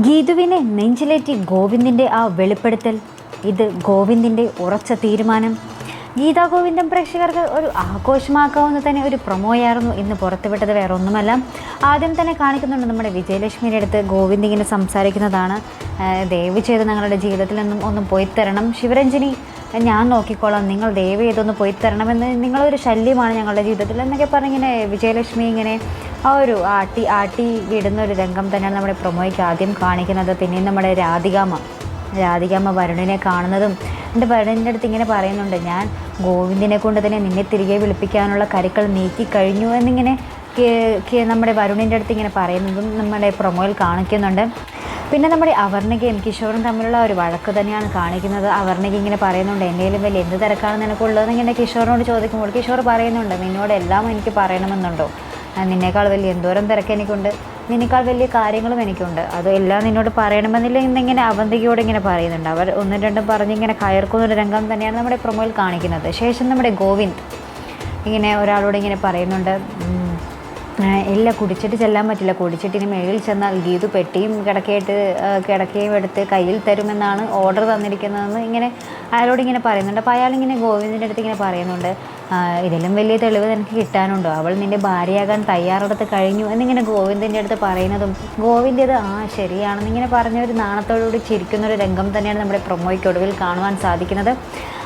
ഗീതുവിനെ നെഞ്ചിലേറ്റി ഗോവിന്ദിൻ്റെ ആ വെളിപ്പെടുത്തൽ, ഇത് ഗോവിന്ദിൻ്റെ ഉറച്ച തീരുമാനം. ഗീതാ ഗോവിന്ദം പ്രേക്ഷകർക്ക് ഒരു ആഘോഷമാക്കാവുന്ന തന്നെ ഒരു പ്രൊമോയായിരുന്നു ഇന്ന് പുറത്തുവിട്ടത്. വേറെ ഒന്നുമല്ല, ആദ്യം തന്നെ കാണിക്കുന്നുണ്ട് നമ്മുടെ വിജയലക്ഷ്മിയുടെ അടുത്ത് ഗോവിന്ദ് ഇങ്ങനെ സംസാരിക്കുന്നതാണ്. ദയവ് ചെയ്ത് ഞങ്ങളുടെ ജീവിതത്തിൽ നിന്നും ഒന്ന് പോയി തരണം ശിവരഞ്ജിനി, ഞാൻ നോക്കിക്കോളാം, നിങ്ങൾ ദയവ് ചെയ്തൊന്ന് പോയി തരണമെന്ന്, നിങ്ങളൊരു ശല്യമാണ് ഞങ്ങളുടെ ജീവിതത്തിൽ എന്നൊക്കെ പറഞ്ഞിങ്ങനെ വിജയലക്ഷ്മി ഇങ്ങനെ ആ ഒരു ആട്ടി വിടുന്ന ഒരു രംഗം തന്നെയാണ് നമ്മുടെ പ്രൊമോയ്ക്ക് ആദ്യം കാണിക്കുന്നത്. പിന്നെ നമ്മുടെ രാധികാമ്മ വരുണിനെ കാണുന്നതും എൻ്റെ വരുണിൻ്റെ അടുത്ത് ഇങ്ങനെ പറയുന്നുണ്ട്, ഞാൻ ഗോവിന്ദിനെ കൊണ്ട് തന്നെ നിന്നെ തിരികെ വിളിപ്പിക്കാനുള്ള കരുക്കൾ നീക്കി കഴിഞ്ഞു എന്നിങ്ങനെ നമ്മുടെ വരുണിൻ്റെ അടുത്ത് ഇങ്ങനെ പറയുന്നതും നമ്മുടെ പ്രൊമോയിൽ കാണിക്കുന്നുണ്ട്. പിന്നെ നമ്മുടെ അവർണികയും കിഷോറും തമ്മിലുള്ള ഒരു വഴക്ക് തന്നെയാണ് കാണിക്കുന്നത്. അവർണിക ഇങ്ങനെ പറയുന്നുണ്ട്, എന്നേലും വലിയ എന്ത് തിരക്കാണ് നിനക്കുള്ളതെന്ന് ഇങ്ങനെ കിഷോറിനോട് ചോദിക്കുമ്പോൾ കിഷോർ പറയുന്നുണ്ട്, നിന്നോട് എല്ലാം എനിക്ക് പറയണമെന്നുണ്ടോ, നിന്നേക്കാൾ വലിയ എന്തോരം തിരക്ക് എനിക്കുണ്ട്, നിന്നേക്കാൾ വലിയ കാര്യങ്ങളും എനിക്കുണ്ട്, അതെല്ലാം നിന്നോട് പറയണമെന്നില്ല എന്നിങ്ങനെ അവന്തികയോട് ഇങ്ങനെ പറയുന്നുണ്ട്. അവർ ഒന്നും രണ്ടും പറഞ്ഞിങ്ങനെ കയർക്കുന്നൊരു രംഗം തന്നെയാണ് നമ്മുടെ പ്രൊമോയിൽ കാണിക്കുന്നത്. ശേഷം നമ്മുടെ ഗോവിന്ദ് ഇങ്ങനെ ഒരാളോട് ഇങ്ങനെ പറയുന്നുണ്ട്, ഇല്ല കുടിച്ചിട്ട് ചെല്ലാൻ പറ്റില്ല, കുടിച്ചിട്ടിന് മേളിൽ ചെന്നാൽ ഗീതു പെട്ടിയും കിടക്കയും എടുത്ത് കയ്യിൽ തരുമെന്നാണ് ഓർഡർ തന്നിരിക്കുന്നതെന്ന് ഇങ്ങനെ അയാളോട് ഇങ്ങനെ പറയുന്നുണ്ട്. അപ്പോൾ അയാളിങ്ങനെ ഗോവിന്ദിൻ്റെ അടുത്ത് ഇങ്ങനെ പറയുന്നുണ്ട്, ഇതിലും വലിയ തെളിവ് നിനക്ക് കിട്ടാനുണ്ടോ, അവൾ നിൻ്റെ ഭാര്യയാകാൻ തയ്യാറെടുത്ത് കഴിഞ്ഞു എന്നിങ്ങനെ ഗോവിന്ദിൻ്റെ അടുത്ത് പറയുന്നതും ഗോവിന്ദ് ശരിയാണെന്ന് ഇങ്ങനെ പറഞ്ഞ ഒരു നാണത്തോടുകൂടി ചിരിക്കുന്നൊരു രംഗം തന്നെയാണ് നമ്മുടെ പ്രൊമോയ്ക്ക് ഒടുവിൽ കാണുവാൻ സാധിക്കുന്നത്.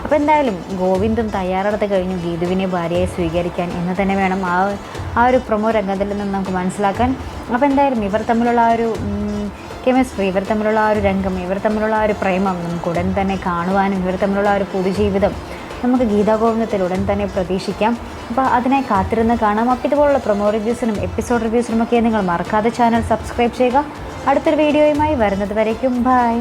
അപ്പോൾ എന്തായാലും ഗോവിന്ദും തയ്യാറെടുത്ത് കഴിഞ്ഞു ഗീതുവിനെ ഭാര്യയെ സ്വീകരിക്കാൻ എന്ന് തന്നെ വേണം ആ ഒരു പ്രൊമോ രംഗത്തിൽ നിന്ന് നമുക്ക് മനസ്സിലാക്കാൻ. അപ്പോൾ എന്തായാലും ഇവർ തമ്മിലുള്ള ആ ഒരു കെമിസ്ട്രി, ഇവർ തമ്മിലുള്ള ആ ഒരു രംഗം, ഇവർ തമ്മിലുള്ള ആ ഒരു പ്രേമം നമുക്ക് ഉടൻ തന്നെ കാണുവാനും ഇവർ തമ്മിലുള്ള ആ ഒരു പുതുജീവിതം നമുക്ക് ഗീതാ ഗോവിന്ദത്തിൽ ഉടൻ തന്നെ പ്രതീക്ഷിക്കാം. അപ്പോൾ അതിനായി കാത്തിരുന്ന് കാണാം. അപ്പോൾ ഇതുപോലുള്ള പ്രൊമോ റിവ്യൂസിനും എപ്പിസോഡ് റിവ്യൂസിനും ഒക്കെ നിങ്ങൾ മറക്കാതെ ചാനൽ സബ്സ്ക്രൈബ് ചെയ്യുക. അടുത്തൊരു വീഡിയോയുമായി വരുന്നത് വരേക്കും ബൈ.